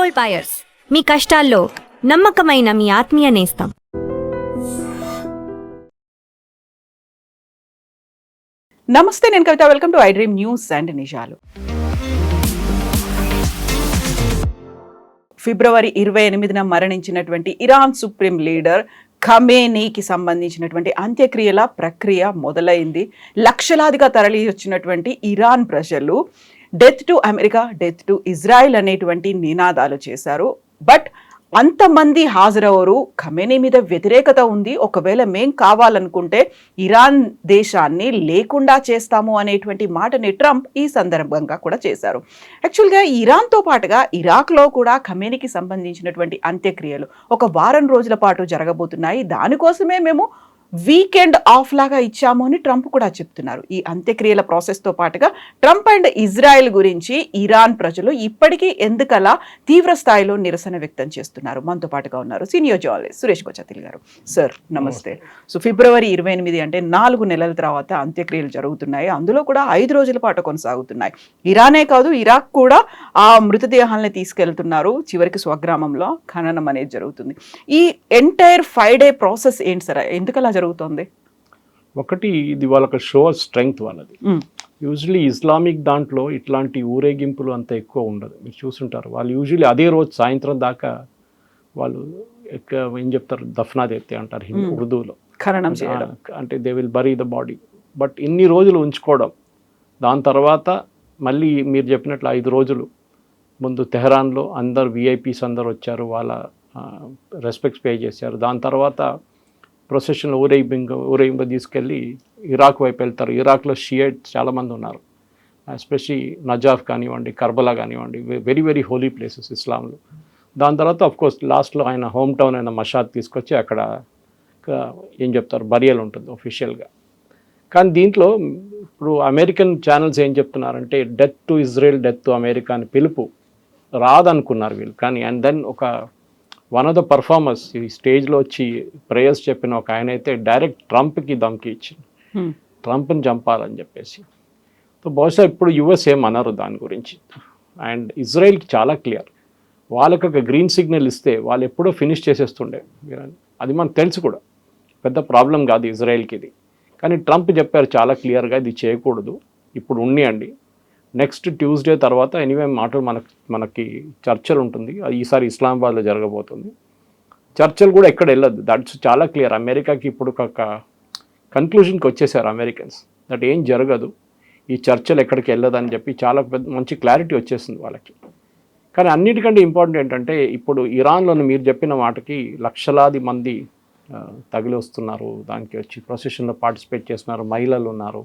Gold buyers, మీ కష్టాల్లో నమ్మకమైన మీ ఆత్మీయ నేస్తం. నమస్తే, నేను Kavitha. Welcome to I dream news and నిజాలు. ఫిబ్రవరి 28న మరణించినటువంటి ఇరాన్ సుప్రీం లీడర్ ఖమేనీకి సంబంధించినటువంటి అంత్యక్రియల ప్రక్రియ మొదలైంది. లక్షలాదిగా తరలి వచ్చినటువంటి ఇరాన్ ప్రజలు death to America, death to Israel అనేటువంటి నినాదాలు చేశారు. బట్ అంతమంది హాజరవరు. ఖమేనీ మీద వ్యతిరేకత ఉంది. ఒకవేళ మేం కావాలనుకుంటే ఇరాన్ దేశాన్ని లేకుండా చేస్తాము అనేటువంటి మాటని ట్రంప్ ఈ సందర్భంగా కూడా చేశారు. యాక్చువల్గా ఇరాన్తో పాటుగా ఇరాక్లో కూడా ఖమేనీకి సంబంధించినటువంటి అంత్యక్రియలు ఒక వారం రోజుల పాటు జరగబోతున్నాయి. దానికోసమే మేము వీకెండ్ ఆఫ్ లాగా ఇచ్చాము అని ట్రంప్ కూడా చెప్తున్నారు. ఈ అంత్యక్రియల ప్రాసెస్తో పాటుగా ట్రంప్ అండ్ ఇజ్రాయెల్ గురించి ఇరాన్ ప్రజలు ఇప్పటికీ ఎందుకలా తీవ్ర స్థాయిలో నిరసన వ్యక్తం చేస్తున్నారు. మనతో పాటుగా ఉన్నారు సీనియర్ జర్నలిస్ట్ సురేష్ కొచతిల్ గారు. సార్ నమస్తే. సో ఫిబ్రవరి 28 అంటే 4 నెలల తర్వాత అంత్యక్రియలు జరుగుతున్నాయి. అందులో కూడా 5 రోజుల పాటు కొనసాగుతున్నాయి. ఇరానే కాదు, ఇరాక్ కూడా ఆ మృతదేహాలని తీసుకెళ్తున్నారు. చివరికి స్వగ్రామంలో ఖననం అనేది జరుగుతుంది. ఈ ఎంటైర్ 5 డే ప్రాసెస్ ఏంటి సార్? ఎందుకలా జరుగుతుంది? ఒకటి, ఇది వాళ్ళకి షో స్ట్రెంగ్త్ వాళ్ళది. యూజువలీ ఇస్లామిక్ దాంట్లో ఇట్లాంటి ఊరేగింపులు అంత ఎక్కువ ఉండదు. మీరు చూసుంటారు, వాళ్ళు యూజువలీ అదే రోజు సాయంత్రం దాకా వాళ్ళు ఏం చెప్తారు, దఫనాదేత్తే అంటారు ఉర్దూలో, ఖననం చేయడం. అంటే they will bury the body. But ఇన్ని రోజులు ఉంచుకోవడం, దాని తర్వాత మళ్ళీ మీరు చెప్పినట్లు 5 రోజులు ముందు తెహరాన్లో అందరు విఐపీస్ అందరు వచ్చారు, వాళ్ళ రెస్పెక్ట్స్ పే చేశారు. దాని తర్వాత ప్రొసెషన్లో ఊరేగింపు తీసుకెళ్ళి ఇరాక్ వైపు వెళ్తారు. ఇరాక్లో షియైట్స్ చాలామంది ఉన్నారు, ఎస్పెషలీ నజాఫ్ కానివ్వండి, కర్బలా కానివ్వండి, వెరీ వెరీ హోలీ ప్లేసెస్ ఇస్లాంలో. దాని తర్వాత అఫ్కోర్స్ లాస్ట్లో ఆయన హోమ్ టౌన్ అయిన మషాద్ తీసుకొచ్చి అక్కడ ఏం చెప్తారు, బరియల్ ఉంటుంది ఒఫిషియల్గా. కానీ దీంట్లో ఇప్పుడు అమెరికన్ ఛానల్స్ ఏం చెప్తున్నారంటే death to Israel, death to America అని పిలుపు రాదనుకున్నారు వీళ్ళు. కానీ and then one of the performers ఈ స్టేజ్లో వచ్చి ప్రేయర్స్ చెప్పిన ఒక ఆయన అయితే డైరెక్ట్ ట్రంప్కి ధమ్కి ఇచ్చింది, ట్రంప్ని చంపాలని చెప్పేసి. సో బహుశా ఇప్పుడు యుఎస్ ఏమన్నారు దాని గురించి. అండ్ ఇజ్రాయెల్కి చాలా క్లియర్, వాళ్ళకి ఒక గ్రీన్ సిగ్నల్ ఇస్తే వాళ్ళు ఎప్పుడో ఫినిష్ చేసేస్తుండే. అది మనకు తెలుసు కూడా, పెద్ద ప్రాబ్లం కాదు ఇజ్రాయెల్కి ఇది. కానీ ట్రంప్ చెప్పారు చాలా క్లియర్గా, ఇది చేయకూడదు, ఇప్పుడు ఉండియండి, నెక్స్ట్ ట్యూస్డే తర్వాత ఎనీవే మాటలు మనకి చర్చలు ఉంటుంది. ఈసారి ఇస్లామాబాద్లో జరగబోతుంది. చర్చలు కూడా ఎక్కడ వెళ్ళదు, దట్స్ చాలా క్లియర్. అమెరికాకి ఇప్పుడు ఒక కన్క్లూజన్కి వచ్చేసారు అమెరికన్స్, దట్ ఏం జరగదు, ఈ చర్చలు ఎక్కడికి వెళ్ళదని చెప్పి చాలా మంచి క్లారిటీ వచ్చేసింది వాళ్ళకి. కానీ అన్నిటికంటే ఇంపార్టెంట్ ఏంటంటే ఇప్పుడు ఇరాన్లోని మీరు చెప్పిన మాటకి లక్షలాది మంది తగిలి వస్తున్నారు, దానికి వచ్చి ప్రొసెషన్లో పార్టిసిపేట్ చేస్తున్నారు, మహిళలు ఉన్నారు,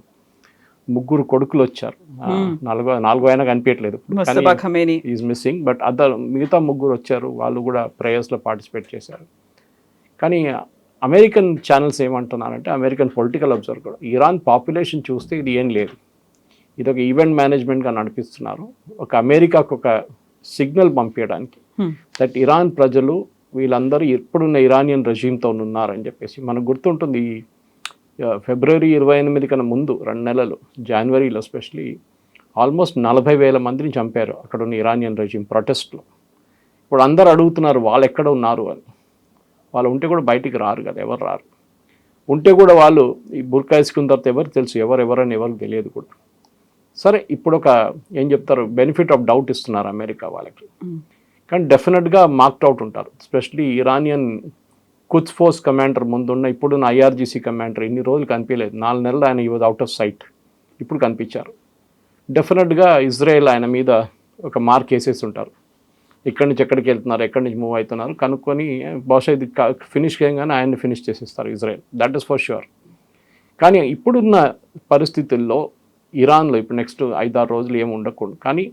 3 కొడుకులు వచ్చారు, నాలుగో అయినా కనిపించట్లేదు, ఈజ్ మిస్సింగ్. బట్ మిగతా 3 వచ్చారు, వాళ్ళు కూడా ప్రేయర్స్లో పార్టిసిపేట్ చేశారు. కానీ అమెరికన్ ఛానల్స్ ఏమంటున్నారంటే, అమెరికన్ పొలిటికల్ అబ్జర్వర్ కూడా, ఇరాన్ పాపులేషన్ చూస్తే ఇది ఏం లేదు, ఇది ఒక ఈవెంట్ మేనేజ్మెంట్గా నడిపిస్తున్నారు, ఒక అమెరికాకు ఒక సిగ్నల్ పంపించడానికి దట్ ఇరాన్ ప్రజలు వీళ్ళందరూ ఎప్పుడున్న ఇరానియన్ రెజీమ్తో ఉన్నారని చెప్పేసి. మనకు గుర్తుంటుంది ఫిబ్రవరి 28 కన్నా ముందు 2 నెలలు జనవరిలో ఎస్పెషలీ ఆల్మోస్ట్ 40,000 మందిని చంపారు అక్కడ ఉన్న ఇరానియన్ రెజీమ్ ప్రొటెస్ట్లో. ఇప్పుడు అందరు అడుగుతున్నారు వాళ్ళు ఎక్కడ ఉన్నారు అని. వాళ్ళు ఉంటే కూడా బయటికి రారు కదా, ఎవరు రారు. ఉంటే కూడా వాళ్ళు ఈ బుర్కా వేసుకున్న తర్వాత ఎవరు తెలుసు, ఎవరని ఎవరికి తెలియదు కూడా. సరే, ఇప్పుడు ఒక ఏం చెప్తారు, బెనిఫిట్ ఆఫ్ డౌట్ ఇస్తున్నారు అమెరికా వాళ్ళకి. కానీ డెఫినెట్గా మార్క్డ్ అవుట్ ఉంటారు, ఎస్పెషలీ ఇరానియన్ కుద్స్ ఫోర్స్ కమాండర్ ముందున్న ఇప్పుడున్న ఐఆర్జీసీ కమాండర్ ఇన్ని రోజులు కనిపించలేదు, 4 నెలలు ఆయన ఈ వాజ్ అవుట్ ఆఫ్ సైట్, ఇప్పుడు కనిపించారు. డెఫినెట్గా ఇజ్రాయెల్ ఆయన మీద ఒక మార్క్ వేసేసి ఉంటారు, ఎక్కడి నుంచి ఎక్కడికి వెళ్తున్నారు, ఎక్కడి నుంచి మూవ్ అవుతున్నారు కనుక్కొని బహుశా ఇది ఫినిష్ చేయగానే ఆయన్ని ఫినిష్ చేసేస్తారు Israel, that is for sure. కానీ ఇప్పుడున్న పరిస్థితుల్లో ఇరాన్లో ఇప్పుడు నెక్స్ట్ 5-6 రోజులు ఏమి ఉండకూడదు. కానీ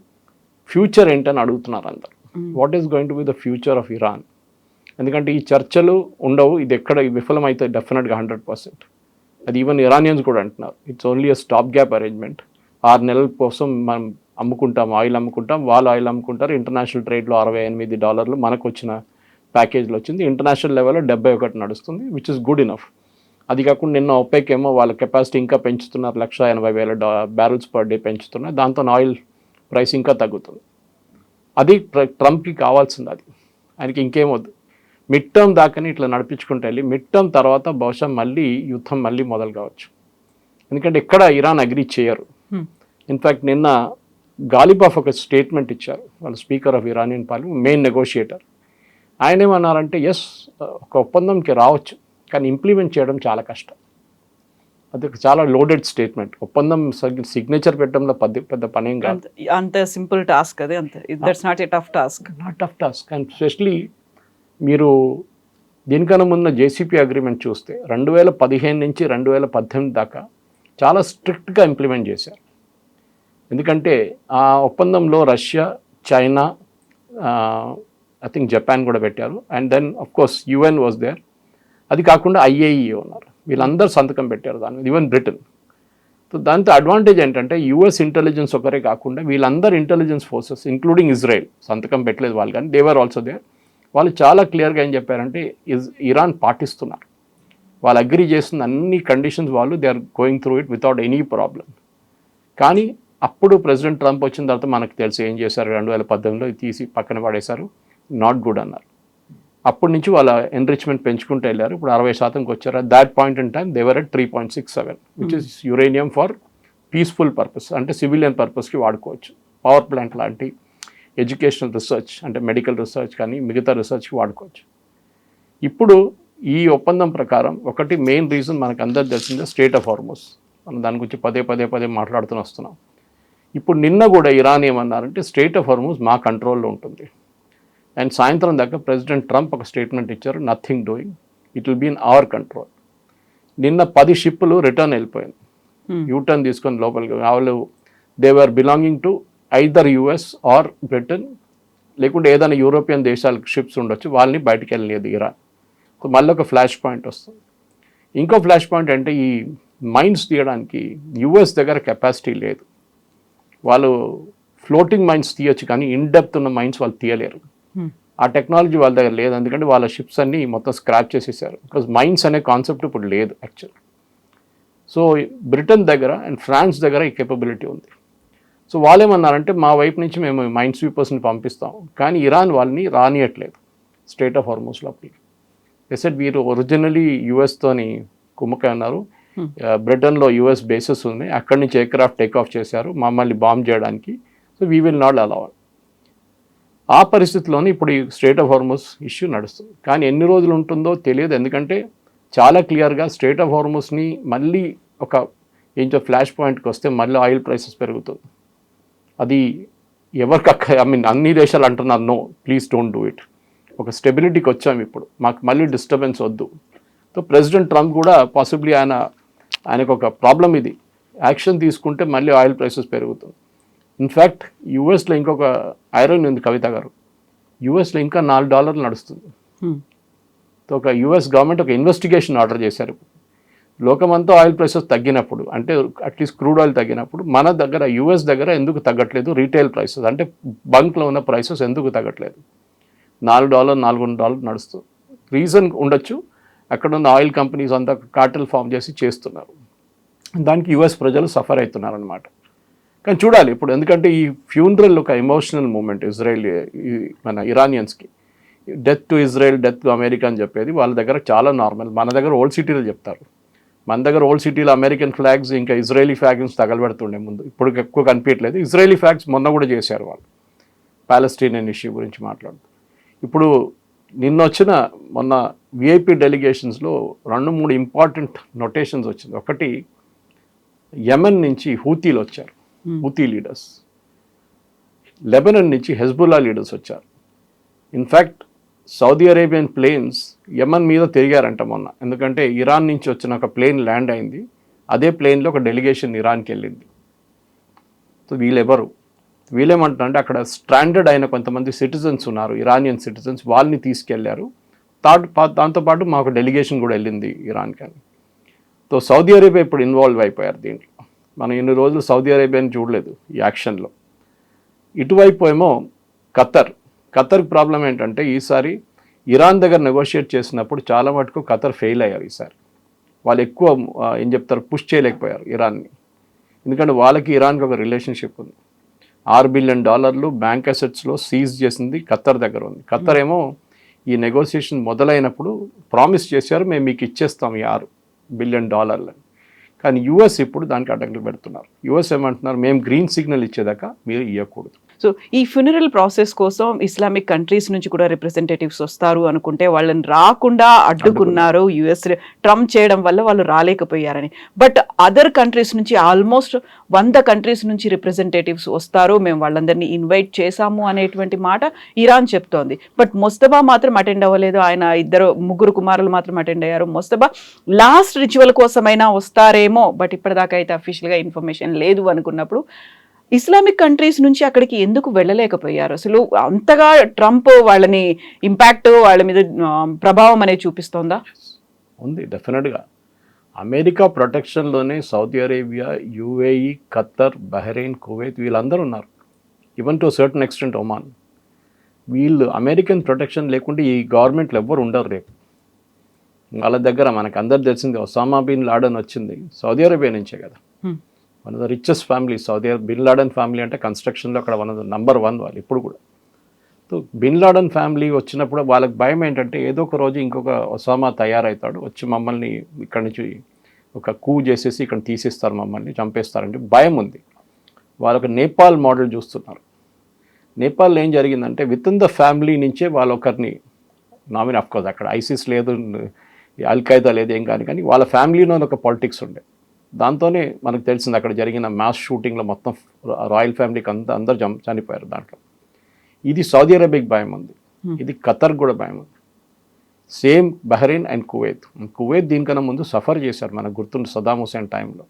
ఫ్యూచర్ ఏంటని అడుగుతున్నారు అందరు, what is going to be the future of Iran. ఎందుకంటే ఈ చర్చలు ఉండవు, ఇది ఎక్కడ విఫలమైతే డెఫినెట్గా 100%. అది ఈవెన్ ఇరానియన్స్ కూడా అంటున్నారు, it's only a stop gap arrangement. 6 నెలల కోసం మనం అమ్ముకుంటాం, ఆయిల్ అమ్ముకుంటాం, వాళ్ళు ఆయిల్ అమ్ముకుంటారు. ఇంటర్నేషనల్ ట్రేడ్లో $68 మనకు వచ్చిన ప్యాకేజ్లో వచ్చింది. ఇంటర్నేషనల్ లెవెల్లో 71 నడుస్తుంది, విచ్ ఇస్ గుడ్ ఇనఫ్. అది కాకుండా నిన్న ఒపెక్ ఏమో వాళ్ళ కెపాసిటీ ఇంకా పెంచుతున్నారు, 180,000 బ్యారెల్స్ పర్ డే పెంచుతున్నారు. దాంతో ఆయిల్ ప్రైస్ ఇంకా తగ్గుతుంది. అది ట్రంప్కి కావాల్సింది. అది ఆయనకి ఇంకేమొద్దు. మిడ్ టర్మ్ దాకానే ఇట్లా నడిపించుకుంటూ వెళ్ళి మిడ్ టర్మ్ తర్వాత బహుశా మళ్ళీ యుద్ధం మళ్ళీ మొదలు కావచ్చు. ఎందుకంటే ఎక్కడ ఇరాన్ అగ్రీ చేయరు. ఇన్ఫ్యాక్ట్ నిన్న గాలిబాఫ్ ఒక స్టేట్మెంట్ ఇచ్చారు, వాళ్ళ speaker of Iranian parliament, main negotiator. ఆయన ఏమన్నారంటే ఎస్ ఒక ఒప్పందంకి రావచ్చు కానీ ఇంప్లిమెంట్ చేయడం చాలా కష్టం. అది చాలా లోడెడ్ స్టేట్మెంట్. ఒప్పందం సిగ్నేచర్ పెట్టడంలో పెద్ద పనేం కాదు. అంత సింపుల్ టాస్క్ అది, అంత that's not a tough task. Not tough task. And specially మీరు దీనికన్నా ముందు జేసీపీ అగ్రిమెంట్ చూస్తే 2015 నుంచి 2018 దాకా చాలా స్ట్రిక్ట్గా ఇంప్లిమెంట్ చేశారు. ఎందుకంటే ఆ ఒప్పందంలో Russia, China, I think Japan కూడా పెట్టారు. And then of course UN was there. అది కాకుండా ఐఏఈఏ ఉన్నారు. వీళ్ళందరూ సంతకం పెట్టారు దాని మీద, ఈవెన్ బ్రిటన్. సో దాంతో అడ్వాంటేజ్ ఏంటంటే యుఎస్ ఇంటెలిజెన్స్ ఒకరే కాకుండా వీళ్ళందరూ ఇంటెలిజెన్స్ ఫోర్సెస్ ఇంక్లూడింగ్ ఇజ్రాయెల్, సంతకం పెట్టలేదు వాళ్ళు కానీ దేవర్ ఆల్సో దేర్. వాళ్ళు చాలా క్లియర్గా ఏం చెప్పారంటే ఇరాన్ పాటిస్తున్నారు, వాళ్ళు అగ్రీ చేస్తున్న అన్ని కండిషన్స్ వాళ్ళు they are going through it without any problem. కానీ అప్పుడు ప్రెసిడెంట్ ట్రంప్ వచ్చిన తర్వాత మనకు తెలుసు ఏం చేశారు. 2018లో తీసి పక్కన పడేశారు, నాట్ గుడ్ అన్నారు. అప్పటి నుంచి వాళ్ళ ఎన్రిచ్మెంట్ పెంచుకుంటూ వెళ్ళారు. ఇప్పుడు 60%కి వచ్చారు. That point in time they were at 3.67 which is uranium for peaceful purpose, అంటే సివిలియన్ పర్పస్కి వాడుకోవచ్చు. పవర్ ప్లాంట్ లాంటి, ఎడ్యుకేషనల్ రీసెర్చ్ అంటే మెడికల్ రీసెర్చ్ కానీ మిగతా రీసెర్చ్కి వాడుకోవచ్చు. ఇప్పుడు ఈ ఒప్పందం ప్రకారం ఒకటి మెయిన్ రీజన్ మనకు అందరు తెలిసిందే స్ట్రెయిట్ ఆఫ్ హార్మోస్. మనం దాని గురించి పదే మాట్లాడుతూ వస్తున్నాం. ఇప్పుడు నిన్న కూడా ఇరాన్ ఏమన్నారంటే స్ట్రెయిట్ ఆఫ్ హార్మోస్ మా కంట్రోల్లో ఉంటుంది. అండ్ సాయంత్రం దాకా ప్రెసిడెంట్ ట్రంప్ ఒక స్టేట్మెంట్ ఇచ్చారు, nothing doing, it will be in our control. నిన్న 10 షిప్పులు రిటర్న్ వెళ్ళిపోయింది, యూటర్న్ తీసుకొని లోపలికి. వాళ్ళు they were belonging to either US or Britain, లేకుంటే ఏదైనా యూరోపియన్ దేశాలకు షిప్స్ ఉండొచ్చు, వాళ్ళని బయటికి వెళ్ళలేదు ఇరాన్. సో మళ్ళీ ఒక ఫ్లాష్ పాయింట్ వస్తుంది. ఇంకో ఫ్లాష్ పాయింట్ అంటే ఈ మైన్స్ తీయడానికి యుఎస్ దగ్గర కెపాసిటీ లేదు. వాళ్ళు ఫ్లోటింగ్ మైన్స్ తీయచ్చు కానీ ఇన్ డెప్త్ ఉన్న మైన్స్ వాళ్ళు తీయలేరు. ఆ టెక్నాలజీ వాళ్ళ దగ్గర లేదు. ఎందుకంటే వాళ్ళ షిప్స్ అన్నీ మొత్తం స్క్రాప్ చేసేసారు. బికాజ్ మైన్స్ అనే కాన్సెప్ట్ ఇప్పుడు లేదు యాక్చువల్. సో బ్రిటన్ దగ్గర అండ్ ఫ్రాన్స్ దగ్గర ఈ కేపబిలిటీ ఉంది. సో వాళ్ళేమన్నారంటే మా వైపు నుంచి మేము మైన్ స్వీపర్స్ని పంపిస్తాం కానీ ఇరాన్ వాళ్ళని రానియట్లేదు స్ట్రెయిట్ ఆఫ్ హార్మోస్ లోపలికి. ఎసెట్ వీరు ఒరిజినలీ యుఎస్తోని కుమ్మకాయ ఉన్నారు. బ్రిటన్లో యుఎస్ బేసెస్ ఉన్నాయి, అక్కడి నుంచి ఎయిర్క్రాఫ్ట్ టేక్ ఆఫ్ చేశారు మమ్మల్ని బాంబ్ చేయడానికి. So we will not allow. ఆ పరిస్థితిలోనే ఇప్పుడు ఈ స్ట్రెయిట్ ఆఫ్ హార్మోస్ ఇష్యూ నడుస్తుంది. కానీ ఎన్ని రోజులు ఉంటుందో తెలియదు. ఎందుకంటే చాలా క్లియర్గా స్ట్రెయిట్ ఆఫ్ హార్మోస్ని మళ్ళీ ఒక ఏంటో ఫ్లాష్ పాయింట్కి వస్తే మళ్ళీ ఆయిల్ ప్రైసెస్ పెరుగుతుంది. అది ఎవరికి అన్ని దేశాలు అంటున్నారు no please don't do it. ఒక స్టెబిలిటీకి వచ్చాము ఇప్పుడు, మాకు మళ్ళీ డిస్టర్బెన్స్ వద్దు. సో ప్రెసిడెంట్ ట్రంప్ కూడా పాసిబ్లీ ఆయనకు ఒక ప్రాబ్లం ఇది, యాక్షన్ తీసుకుంటే మళ్ళీ ఆయిల్ ప్రైసెస్ పెరుగుతుంది. ఇన్ఫ్యాక్ట్ యూఎస్లో ఇంకొక ఐరన్ ఉంది కవిత గారు, యూఎస్లో ఇంకా $4 నడుస్తుంది. సో ఒక యూఎస్ గవర్నమెంట్ ఒక ఇన్వెస్టిగేషన్ ఆర్డర్ చేశారు. లోకమంతా ఆయిల్ ప్రైసెస్ తగ్గినప్పుడు, అంటే అట్లీస్ట్ క్రూడ్ ఆయిల్ తగ్గినప్పుడు మన దగ్గర యూఎస్ దగ్గర ఎందుకు తగ్గట్లేదు, రీటైల్ ప్రైసెస్ అంటే బంక్లో ఉన్న ప్రైసెస్ ఎందుకు తగ్గట్లేదు? $4, $4.5 నడుస్తుంది. రీజన్ ఉండొచ్చు, అక్కడ ఉన్న ఆయిల్ కంపెనీస్ అంతా కార్టెల్ ఫామ్ చేసి చేస్తున్నారు. దానికి యుఎస్ ప్రజలు సఫర్ అవుతున్నారు అనమాట. కానీ చూడాలి ఇప్పుడు, ఎందుకంటే ఈ ఫ్యూనరల్ ఒక ఎమోషనల్ మూమెంట్ ఇజ్రాయెల్ మన ఇరానియన్స్కి. Death to Israel, death to America అని చెప్పేది వాళ్ళ దగ్గర చాలా నార్మల్. మన దగ్గర ఓల్డ్ సిటీలో చెప్తారు, మన దగ్గర ఓల్డ్ సిటీలో అమెరికన్ ఫ్లాగ్స్ ఇంకా ఇజ్రాయలీ ఫ్లాగ్స్ తగలబెడుతుండే ముందు, ఇప్పుడు ఎక్కువ కనిపించట్లేదు. ఇజ్రాయలీ ఫ్లాగ్స్ మొన్న కూడా చేశారు వాళ్ళు పాలస్తీనియన్ ఇష్యూ గురించి మాట్లాడుతూ. ఇప్పుడు మొన్న విఐపి డెలిగేషన్స్లో 2-3 ఇంపార్టెంట్ నొటేషన్స్ వచ్చింది. ఒకటి యెమెన్ నుంచి హూతీలు వచ్చారు, హూతీ లీడర్స్. లెబనన్ నుంచి హెజ్బుల్లా లీడర్స్ వచ్చారు. In fact Saudi Arabian planes Yemen మీద తిరిగారంట మొన్న, ఎందుకంటే ఇరాన్ నుంచి వచ్చిన ఒక ప్లేన్ ల్యాండ్ అయింది, అదే ప్లేన్లో ఒక డెలిగేషన్ ఇరాన్కి వెళ్ళింది. సో వీళ్ళేమంటారంటే అక్కడ స్ట్రాండర్డ్ అయిన కొంతమంది సిటిజన్స్ ఉన్నారు, ఇరానియన్ సిటిజన్స్, వాళ్ళని తీసుకెళ్లారు. దాంతోపాటు మాకు డెలిగేషన్ కూడా వెళ్ళింది ఇరాన్కి అని. సో సౌదీ అరేబియా ఇప్పుడు ఇన్వాల్వ్ అయిపోయారు దీంట్లో. మనం ఇన్ని రోజులు సౌదీ అరేబియాని చూడలేదు ఈ యాక్షన్లో. ఇటువైపు ఏమో ఖతర్ ప్రాబ్లం ఏంటంటే ఈసారి ఇరాన్ దగ్గర నెగోషియేట్ చేసినప్పుడు చాలా మటుకు ఖతర్ ఫెయిల్ అయ్యారు ఈసారి. వాళ్ళు ఎక్కువ పుష్ చేయలేకపోయారు ఇరాన్ని, ఎందుకంటే వాళ్ళకి ఇరాన్కి ఒక రిలేషన్షిప్ ఉంది. $6 బిలియన్ బ్యాంక్ అసెట్స్లో సీజ్ చేసింది ఖత్తర్ దగ్గర ఉంది. ఖత్తర్ ఏమో ఈ నెగోసియేషన్ మొదలైనప్పుడు ప్రామిస్ చేశారు, మేము మీకు ఇచ్చేస్తాం ఈ $6 బిలియన్. కానీ యుఎస్ ఇప్పుడు దానికి అడ్డంకులు పెడుతున్నారు. యుఎస్ ఏమంటున్నారు, మేము గ్రీన్ సిగ్నల్ ఇచ్చేదాకా మీరు ఇవ్వకూడదు. సో ఈ ఫ్యూనరల్ ప్రాసెస్ కోసం ఇస్లామిక్ కంట్రీస్ నుంచి కూడా రిప్రజెంటేటివ్స్ వస్తారు అనుకుంటే వాళ్ళని రాకుండా అడ్డుకున్నారు యుఎస్, ట్రంప్ చేయడం వల్ల వాళ్ళు రాలేకపోయారని. బట్ అదర్ కంట్రీస్ నుంచి ఆల్మోస్ట్ 100 కంట్రీస్ నుంచి రిప్రజెంటేటివ్స్ వస్తారు, మేము వాళ్ళందరినీ ఇన్వైట్ చేశాము అనేటువంటి మాట ఇరాన్ చెప్తోంది. బట్ మొస్తబా మాత్రం అటెండ్ అవ్వలేదు. ఆయన ముగ్గురు కుమారులు మాత్రం అటెండ్ అయ్యారు. మొస్తబా లాస్ట్ రిచువల్ కోసమైనా వస్తారేమో, బట్ ఇప్పటిదాకా అయితే అఫీషియల్గా ఇన్ఫర్మేషన్ లేదు అనుకున్నప్పుడు ఇస్లామిక్ కంట్రీస్ నుంచి అక్కడికి ఎందుకు వెళ్ళలేకపోయారు? అసలు అంతగా ట్రంప్ వాళ్ళని ఇంపాక్ట్, వాళ్ళ మీద ప్రభావం అనేది చూపిస్తోందా? ఉంది, డెఫినెట్గా. అమెరికా ప్రొటెక్షన్లోనే Saudi Arabia, UAE, Qatar, Bahrain, Kuwait వీళ్ళందరూ ఉన్నారు. Even to certain extent Oman. వీళ్ళు అమెరికన్ ప్రొటెక్షన్ లేకుంటే ఈ గవర్నమెంట్లు ఎవ్వరు ఉండరు రేపు. వాళ్ళ దగ్గర మనకు అందరు తెలిసింది, ఒసామా బిన్ లాడెన్ వచ్చింది సౌదీ అరేబియా నుంచే కదా. One of the richest family Saudi bin Laden family అంటే కన్స్ట్రక్షన్లో అక్కడ వన్ ఆఫ్ ద నంబర్ 1 వాళ్ళు ఇప్పుడు కూడా. సో బిన్ లాడెన్ ఫ్యామిలీ వచ్చినప్పుడు వాళ్ళకి భయం ఏంటంటే ఏదో ఒక రోజు ఇంకొక ఒసామా తయారవుతాడు, వచ్చి మమ్మల్ని ఇక్కడి నుంచి ఒక కూ చేసేసి ఇక్కడ తీసేస్తారు, మమ్మల్ని చంపేస్తారంటే భయం ఉంది. వాళ్ళొక నేపాల్ మోడల్ చూస్తున్నారు. నేపాల్లో ఏం జరిగిందంటే విత్ ఇన్ ద ఫ్యామిలీ నుంచే వాళ్ళొకరిని నామినీ, అఫ్కోర్స్ అక్కడ ఐసిస్ లేదు, అల్ఖైదా లేదు, ఏం కానీ వాళ్ళ ఫ్యామిలీలో ఒక పాలిటిక్స్ ఉండే. దాంతోనే మనకు తెలిసింది అక్కడ జరిగిన మాస్ షూటింగ్లో మొత్తం రాయల్ ఫ్యామిలీకి అందరూ చనిపోయారు దాంట్లో. ఇది సౌదీ అరేబియాకి భయం ఉంది, ఇది ఖతర్ కూడా భయం ఉంది. Same Bahrain and Kuwait. Kuwait దీనికన్నా ముందు సఫర్ చేశారు, మనకు గుర్తుండి సదాం హుసేన్ టైంలో.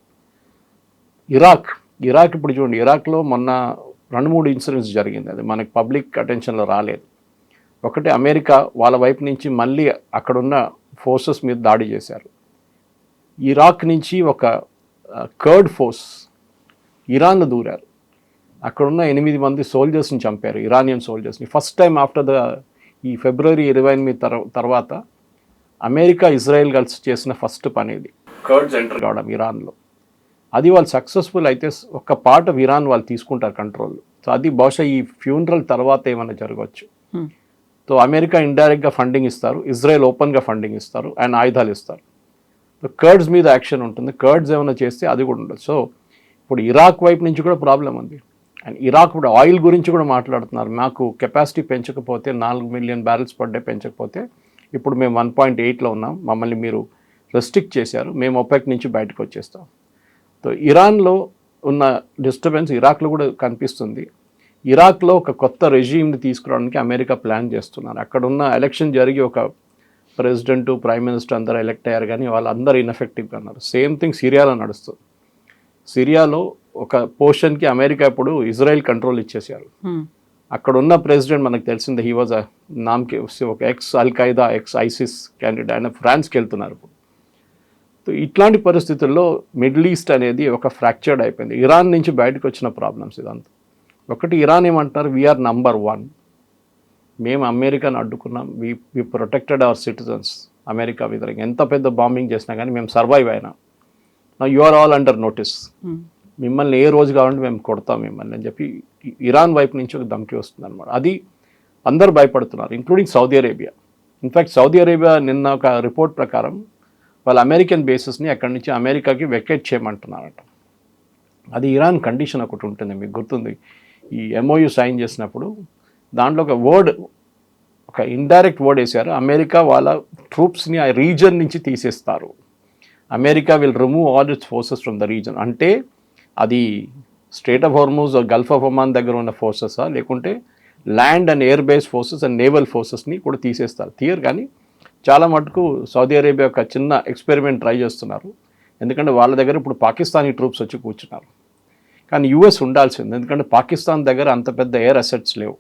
ఇరాక్ ఇప్పుడు చూడండి, ఇరాక్లో మొన్న 2-3 ఇన్సిడెంట్స్ జరిగింది, అది మనకి పబ్లిక్ అటెన్షన్లో రాలేదు. ఒకటి అమెరికా వాళ్ళ వైపు నుంచి మళ్ళీ అక్కడున్న ఫోర్సెస్ మీద దాడి చేశారు. ఇరాక్ నుంచి ఒక కర్డ్ ఫోర్స్ ఇరాన్లో దూరారు, అక్కడున్న 8 మంది సోల్జర్స్ని చంపారు, ఇరానియన్ సోల్జర్స్ని. ఫస్ట్ టైం ఆఫ్టర్ ఈ ఫిబ్రవరి 28 తర్వాత అమెరికా, ఇజ్రాయెల్ కలిసి చేసిన ఫస్ట్ పని ఇది, కర్డ్స్ ఎంటర్ కావడం ఇరాన్లో. అది వాళ్ళు సక్సెస్ఫుల్ అయితే ఒక పార్ట్ ఆఫ్ ఇరాన్ వాళ్ళు తీసుకుంటారు కంట్రోల్. సో అది బహుశా ఈ ఫ్యూనరల్ తర్వాత ఏమైనా జరగవచ్చు. సో అమెరికా ఇండైరెక్ట్గా ఫండింగ్ ఇస్తారు, ఇజ్రాయెల్ ఓపెన్గా ఫండింగ్ ఇస్తారు అండ్ ఆయుధాలు ఇస్తారు. కర్డ్స్ మీద యాక్షన్ ఉంటుంది, కర్డ్స్ ఏమైనా చేస్తే అది కూడా ఉండదు. సో ఇప్పుడు ఇరాక్ వైపు నుంచి కూడా ప్రాబ్లం ఉంది. అండ్ ఇరాక్ ఇప్పుడు ఆయిల్ గురించి కూడా మాట్లాడుతున్నారు, మాకు కెపాసిటీ పెంచకపోతే 4 మిలియన్ బ్యారెల్స్ పర్ డే పెంచకపోతే, ఇప్పుడు మేము 1.8లో ఉన్నాం, మమ్మల్ని మీరు రెస్ట్రిక్ట్ చేశారు, మేము ఒపెక్ నుంచి బయటకు వచ్చేస్తాం. సో ఇరాన్లో ఉన్న డిస్టర్బెన్స్ ఇరాక్లో కూడా కనిపిస్తుంది. ఇరాక్లో ఒక కొత్త రెజీమ్ని తీసుకురావడానికి అమెరికా ప్లాన్ చేస్తున్నారు. అక్కడ ఉన్న ఎలక్షన్ జరిగి ఒక ప్రెసిడెంట్, ప్రైమ్ మినిస్టర్ అందరూ ఎలక్ట్ అయ్యారు, కానీ వాళ్ళందరూ ఇన్ఎఫెక్టివ్గా అన్నారు. సేమ్ థింగ్ సిరియాలో నడుస్తుంది. సిరియాలో ఒక పోర్షన్కి అమెరికా ఇప్పుడు ఇజ్రాయెల్ కంట్రోల్ ఇచ్చేసారు. అక్కడ ఉన్న ప్రెసిడెంట్ మనకు తెలిసిందే, హీ వాజ్ నామ్కి ఒక X Al-Qaeda, X ISIS candidate, ఆయన ఫ్రాన్స్కి వెళ్తున్నారు ఇప్పుడు. సో ఇట్లాంటి పరిస్థితుల్లో మిడిల్ ఈస్ట్ అనేది ఒక ఫ్రాక్చర్డ్ అయిపోయింది. ఇరాన్ నుంచి బయటకు వచ్చిన ప్రాబ్లమ్స్ ఇదంతా. ఒకటి ఇరాన్ ఏమంటారు, వీఆర్ నంబర్ 1, మేము అమెరికాను అడ్డుకున్నాం, we protected our citizens. America వ్యతిరేకంగా ఎంత పెద్ద బాంబింగ్ చేసినా కానీ మేము సర్వైవ్ అయినా. You are all under notice, మిమ్మల్ని ఏ రోజు కావాలంటే మేము కొడతాం మిమ్మల్ని అని చెప్పి ఇరాన్ వైపు నుంచి ఒక ధమ్కి వస్తుంది అనమాట. అది అందరు భయపడుతున్నారు, including Saudi Arabia. In fact Saudi Arabia నిన్న ఒక రిపోర్ట్ ప్రకారం వాళ్ళ అమెరికన్ బేసెస్ని అక్కడి నుంచి అమెరికాకి వెకేట్ చేయమంటున్నారట. అది ఇరాన్ కండిషన్ ఒకటి ఉంటుంది, మీకు గుర్తుంది, ఈ MOU సైన్ చేసినప్పుడు దాంట్లో ఒక వర్డ్, ఒక ఇండైరెక్ట్ వర్డ్ వేశారు, అమెరికా వాళ్ళ ట్రూప్స్ని ఆ రీజన్ నుంచి తీసేస్తారు, America will remove all its forces from the region. అంటే అది strait of Hormuz, gulf of Oman దగ్గర ఉన్న ఫోర్సెసా, లేకుంటే land and air base forces and naval ఫోర్సెస్ని కూడా తీసేస్తారు. తీయరు, కానీ చాలా మటుకు సౌదీ అరేబియా ఒక చిన్న ఎక్స్పెరిమెంట్ ట్రై చేస్తున్నారు. ఎందుకంటే వాళ్ళ దగ్గర ఇప్పుడు పాకిస్తానీ ట్రూప్స్ వచ్చి కూర్చున్నారు, కానీ US ఉండాల్సింది, ఎందుకంటే పాకిస్తాన్ దగ్గర అంత పెద్ద ఎయిర్ అసెట్స్ లేవు.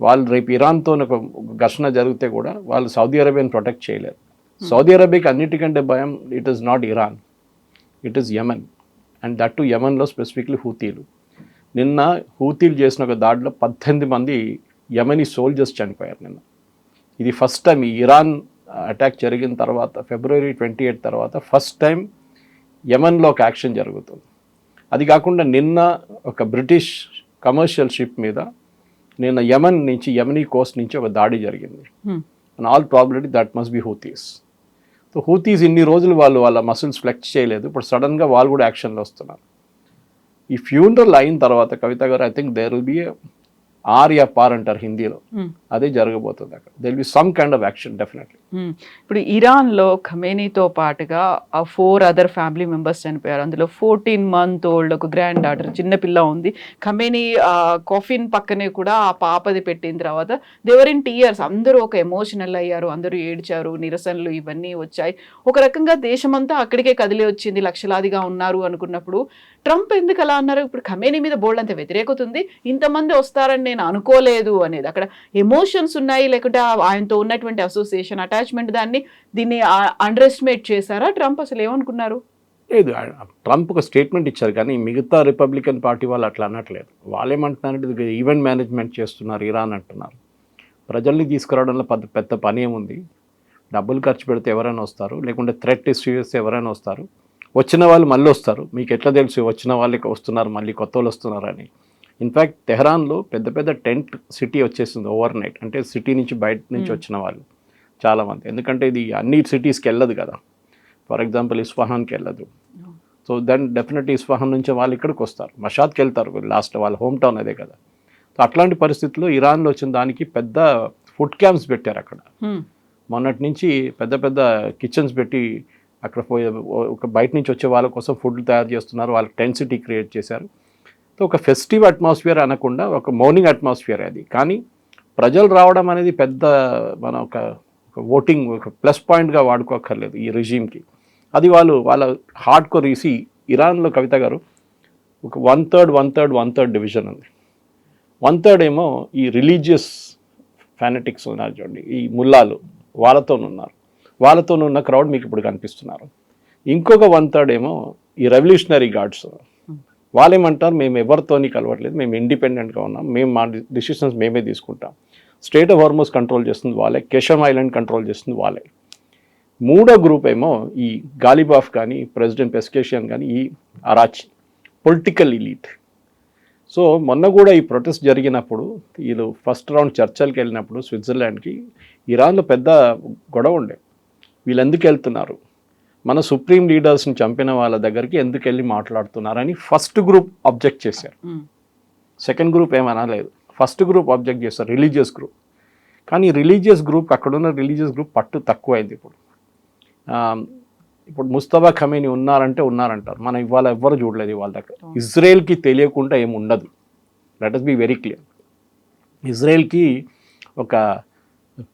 వాళ్ళు రేపు ఇరాన్తో ఒక ఘర్షణ జరిగితే కూడా వాళ్ళు సౌదీ అరేబియాని ప్రొటెక్ట్ చేయలేరు. సౌదీ అరేబియాకి అన్నిటికంటే భయం, it is not Iran, it is Yemen. And that to యెమెన్లో స్పెసిఫిక్లీ హూతీలు. నిన్న హూతీలు చేసిన ఒక దాడిలో 18 మంది యెమెనీ సోల్జర్స్ చనిపోయారు నిన్న. ఇది ఫస్ట్ టైం ఈ ఇరాన్ అటాక్ జరిగిన తర్వాత, February 28 తర్వాత ఫస్ట్ టైం యెమెన్లో ఒక యాక్షన్ జరుగుతుంది. అది కాకుండా నిన్న ఒక బ్రిటిష్ కమర్షియల్ షిప్ మీద నిన్న యమనీ కోస్ట్ నుంచి ఒక దాడి జరిగింది. And all probability that must be Houthis. So Houthis ఇన్ని రోజులు వాళ్ళ మసిల్స్ ఫ్లెక్స్ చేయలేదు, ఇప్పుడు సడన్గా వాళ్ళు కూడా యాక్షన్లో వస్తున్నారు. ఈ ఫ్యూనరల్ అయిన తర్వాత కవిత గారు, I think there will be ఆర్ యా పార్ అంటారు హిందీలో, అదే జరగబోతుంది అక్కడ. There will be some kind of action definitely. ఇప్పుడు ఇరాన్లో ఖమేనీతో పాటుగా 4 అదర్ ఫ్యామిలీ మెంబర్స్ చనిపోయారు. అందులో 14 month old ఒక గ్రాండ్ డాటర్ చిన్నపిల్ల ఉంది. ఖమేనీ కాఫిన్ పక్కనే కూడా ఆ పాపది పెట్టిన తర్వాత దేవర్ ఇన్ టీయర్స్, అందరూ ఒక ఎమోషనల్ అయ్యారు, అందరూ ఏడ్చారు, నిరసనలు ఇవన్నీ వచ్చాయి. ఒక రకంగా దేశమంతా అక్కడికే కదిలి వచ్చింది, లక్షలాదిగా ఉన్నారు అనుకున్నప్పుడు ట్రంప్ ఎందుకు అలా అన్నారు? ఇప్పుడు ఖమేనీ మీద బోల్డ్ అంత వ్యతిరేకత ఉంది, ఇంతమంది వస్తారని నేను అనుకోలేదు అనేది. అక్కడ ఎమోషన్స్ ఉన్నాయి, లేకుంటే ఆయనతో ఉన్నటువంటి అసోసియేషన్ అటాచ్మెంట్ దీన్ని అండర్ ఎస్టిమేట్ చేశారా? ట్రంప్ అసలు ఏమనుకున్నారు? లేదు, ట్రంప్ ఒక స్టేట్మెంట్ ఇచ్చారు, కానీ మిగతా రిపబ్లికన్ పార్టీ వాళ్ళు అట్లా అనట్లేదు. వాళ్ళు ఏమంటున్నారంటే ఇది ఈవెంట్ మేనేజ్మెంట్ చేస్తున్నారు ఇరాన్ అంటున్నారు. ప్రజల్ని తీసుకురావడంలో పెద్ద పని ఏముంది, డబ్బులు ఖర్చు పెడితే ఎవరైనా వస్తారు, లేకుంటే థ్రెట్ ఇష్యూ చేస్తే ఎవరైనా వస్తారు, వచ్చిన వాళ్ళు మళ్ళీ వస్తారు. మీకు ఎట్లా తెలుసు వచ్చిన వాళ్ళకి వస్తున్నారు, మళ్ళీ కొత్త వాళ్ళు వస్తున్నారని? ఇన్ఫ్యాక్ట్ తెహరాన్లో పెద్ద టెంట్ సిటీ వచ్చేసింది ఓవర్ నైట్. అంటే సిటీ నుంచి బయట నుంచి వచ్చిన వాళ్ళు చాలామంది, ఎందుకంటే ఇది అన్ని సిటీస్కి వెళ్ళదు కదా. ఫర్ ఎగ్జాంపుల్ ఇస్ఫహాన్కి వెళ్ళదు. సో దెన్ డెఫినెట్లీ ఇస్ఫహాన్ నుంచి వాళ్ళు ఇక్కడికి వస్తారు, మషాద్కి వెళ్తారు, లాస్ట్ వాళ్ళ హోమ్ టౌన్ అదే కదా. సో అట్లాంటి పరిస్థితుల్లో ఇరాన్లో వచ్చిన దానికి పెద్ద ఫుడ్ క్యాంప్స్ పెట్టారు అక్కడ. మొన్నటి నుంచి పెద్ద కిచెన్స్ పెట్టి అక్కడ ఒక బయట నుంచి వచ్చే వాళ్ళ కోసం ఫుడ్ తయారు చేస్తున్నారు, వాళ్ళకి టెంట్ సిటీ క్రియేట్ చేశారు. సో ఒక ఫెస్టివ్ అట్మాస్ఫియర్ అనకుండా ఒక మౌర్నింగ్ అట్మాస్ఫియర్ అది. కానీ ప్రజలు రావడం అనేది పెద్ద మన ఒక ఓటింగ్ ఒక ప్లస్ పాయింట్గా వాడుకోక్కర్లేదు ఈ రెజీమ్కి. అది వాళ్ళ హార్డ్ కోర్ ఈసి ఇరాన్లో కవిత గారు ఒక 1/3 డివిజన్ ఉంది. 1/3 ఏమో ఈ రిలీజియస్ ఫ్యానటిక్స్ ఉన్నారు చూడండి, ఈ ముల్లాలు, వాళ్ళతోనున్న క్రౌడ్ మీకు ఇప్పుడు కనిపిస్తున్నారు. ఇంకొక 1/3 ఏమో ఈ రెవల్యూషనరీ గార్డ్స్. వాళ్ళేమంటారు, మేము ఎవరితోని కలవట్లేదు, మేము ఇండిపెండెంట్గా ఉన్నాం, మేము మా డిసిషన్స్ మేమే తీసుకుంటాం. స్టేట్ ఆఫ్ హార్మోస్ కంట్రోల్ చేస్తుంది వాళ్ళే, కెషమ్ ఐలాండ్ కంట్రోల్ చేస్తుంది వాళ్ళే. మూడో గ్రూప్ ఏమో ఈ గాలిబాఫ్ కానీ ప్రెసిడెంట్ పెస్కేషియన్ కానీ ఈ అరాచి పొలిటికల్ ఎలీట్. సో మొన్న కూడా ఈ ప్రొటెస్ట్ జరిగినప్పుడు వీళ్ళు ఫస్ట్ రౌండ్ చర్చలకు వెళ్ళినప్పుడు స్విట్జర్లాండ్కి ఇరాన్లో పెద్ద గొడవ ఉండే. వీళ్ళు ఎందుకు వెళ్తున్నారు, మన సుప్రీం లీడర్స్ని చంపిన వాళ్ళ దగ్గరికి ఎందుకు వెళ్ళి మాట్లాడుతున్నారని ఫస్ట్ గ్రూప్ అబ్జెక్ట్ చేశారు. సెకండ్ గ్రూప్ ఏమనలేదు, ఫస్ట్ గ్రూప్ అబ్జెక్ట్ చేస్తారు, రిలీజియస్ గ్రూప్. కానీ రిలీజియస్ గ్రూప్, అక్కడున్న రిలీజియస్ గ్రూప్ పట్టు తక్కువైంది. ఇప్పుడు ముస్తఫా ఖమేనీ ఉన్నారంటారు, మనం ఇవాళ ఎవ్వరు చూడలేదు వాళ్ళ దగ్గర. ఇజ్రాయెల్కి తెలియకుండా ఏమి ఉండదు, let us be very clear. ఇజ్రాయెల్కి ఒక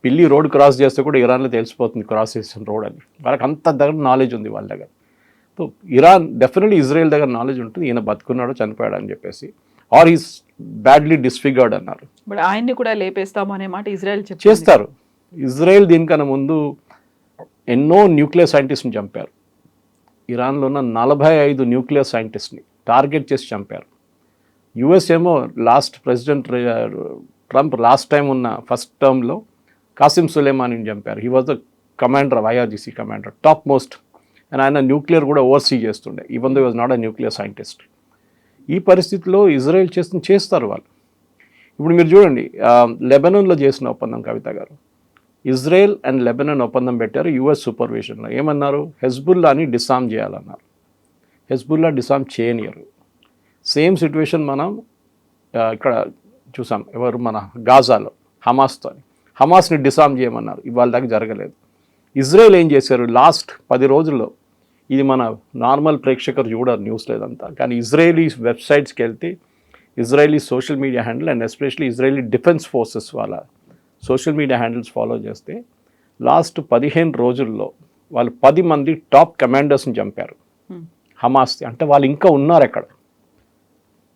పిల్లి రోడ్ క్రాస్ చేస్తే కూడా ఇరాన్లో తెలిసిపోతుంది క్రాస్ చేసిన రోడ్ అని. వాళ్ళకి అంత దగ్గర నాలెడ్జ్ ఉంది వాళ్ళ దగ్గర. సో ఇరాన్ డెఫినెట్లీ ఇజ్రాయెల్ దగ్గర నాలెడ్జ్ ఉంటుంది, ఈయన బతుకున్నాడో చనిపోయాడు అని చెప్పేసి, ఆర్ ఈస్ బ్యాడ్లీ డిస్ఫిగర్డ్ అన్నారు. బట్ ఆయన్ని కూడా లేపేస్తాము అనే మాట ఇజ్రాయెల్ చేస్తారు. ఇజ్రాయెల్ దీనికన్నా ముందు ఎన్నో న్యూక్లియర్ సైంటిస్ట్ని చంపారు. ఇరాన్లో ఉన్న 45 న్యూక్లియర్ సైంటిస్ట్ని టార్గెట్ చేసి చంపారు. యుఎస్ ఏమో last president Trump last time ఉన్న ఫస్ట్ టర్మ్లో కాసిం సులేమానీని చంపారు. He was the commander of IRGC commander, top most. And ఆయన న్యూక్లియర్ కూడా ఓవర్సీ చేస్తుండే, even though was not a nuclear scientist. ఈ పరిస్థితిలో ఇజ్రాయెల్ చేస్తారు వాళ్ళు. ఇప్పుడు మీరు చూడండి, లెబనాన్లో చేసిన ఒప్పందం కవిత గారు, ఇజ్రాయెల్ అండ్ లెబనాన్ ఒప్పందం పెట్టారు యుఎస్ సూపర్విజన్లో. ఏమన్నారు, హెజ్బుల్లాని డిసామ్ చేయాలన్నారు. హెజ్బుల్లా డిసామ్ చేయనియరు. సేమ్ సిచ్యువేషన్ మనం ఇక్కడ చూసాం, ఎవరు మన గాజాలో హమాస్తో. హమాస్ని డిసామ్ చేయమన్నారు, ఇవాళ దాకా జరగలేదు. ఇజ్రాయెల్ ఏం చేశారు, లాస్ట్ 10 రోజుల్లో, ఇది మన నార్మల్ ప్రేక్షకులు చూడరు న్యూస్ లేదంతా, కానీ ఇజ్రాయలీ వెబ్సైట్స్కి వెళ్తే Israeli social media handle and especially Israeli defence forces వాళ్ళ సోషల్ మీడియా హ్యాండిల్స్ ఫాలో చేస్తే లాస్ట్ 15 రోజుల్లో వాళ్ళు 10 మంది టాప్ కమాండర్స్ని చంపారు హమాస్. అంటే వాళ్ళు ఇంకా ఉన్నారు అక్కడ.